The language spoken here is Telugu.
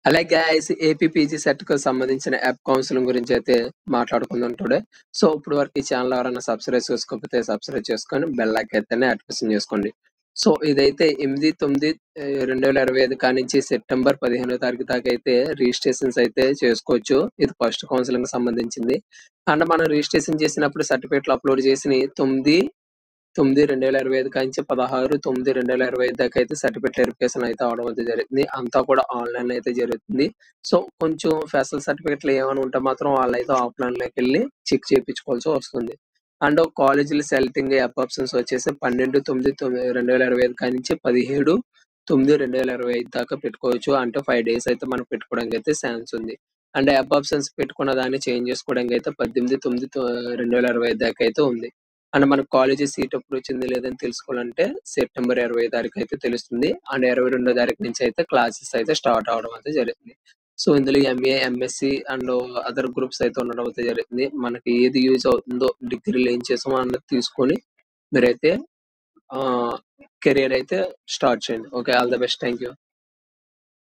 అలాగే గైస్ ఏపీపీజీ సెట్‌కు సంబంధించిన యాప్ కౌన్సిలింగ్ గురించైతే మాట్లాడుకుందాం టుడే. సో, ఇప్పటి వరకు ఈ ఛానెల్ ఎవరైనా సబ్స్క్రైబ్ చేసుకోకపోతే సబ్స్క్రైబ్ చేసుకొని బెల్ ఐకాన్ యాక్టివేషన్ చేసుకోండి. సో, ఇదైతే 8, 9 2025 కానించి సెప్టెంబర్ 15వ తారీఖు దాకా అయితే రిజిస్ట్రేషన్స్ అయితే చేసుకోవచ్చు. ఇది ఫస్ట్ కౌన్సిలింగ్‌కి సంబంధించింది. అండ్ మనం రిజిస్ట్రేషన్ చేసినప్పుడు సర్టిఫికేట్లు అప్‌లోడ్ చేసినయి 9/9/2025 కాంచి 16/9/2025 దాకా అయితే సర్టిఫికేట్ వెరిఫికేషన్ అయితే అవడం అయితే జరుగుతుంది. అంతా కూడా ఆన్‌లైన్ అయితే జరుగుతుంది. సో, కొంచెం స్పెషల్ సర్టిఫికేట్లు ఏమైనా ఉంటే మాత్రం వాళ్ళైతే ఆఫ్‌లైన్‌లోకెళ్ళి చెక్ చేపించుకోవాల్సి వస్తుంది. అండ్ కాలేజీలు సెలెక్టింగ్ యాప్ ఆప్షన్స్ వచ్చేసి 12/9/2025 కానించి 17/9/2025 దాకా పెట్టుకోవచ్చు. అంటే 5 డేస్ అయితే మనం పెట్టుకోవడానికి అయితే ఛాన్స్ ఉంది. అండ్ యాప్ ఆప్షన్స్ పెట్టుకున్న దాన్ని చేంజ్ చేసుకోవడానికి అయితే 18/9/2025 దాకా అయితే ఉంది. అండ్ మనకు కాలేజీ సీట్ ఎప్పుడు వచ్చింది లేదని తెలుసుకోవాలంటే సెప్టెంబర్ 20 తారీఖు అయితే తెలుస్తుంది. అండ్ 22 తారీఖు నుంచి అయితే క్లాసెస్ అయితే స్టార్ట్ అవడం అయితే జరుగుతుంది. సో, ఇందులో MA, MSc and other groups అయితే ఉండడం అయితే జరుగుతుంది. మనకి ఏది యూజ్ అవుతుందో డిగ్రీలో ఏం చేసామో అన్నది తీసుకొని మీరైతే కెరియర్ అయితే స్టార్ట్ చేయండి. Okay. All the best. Thank you.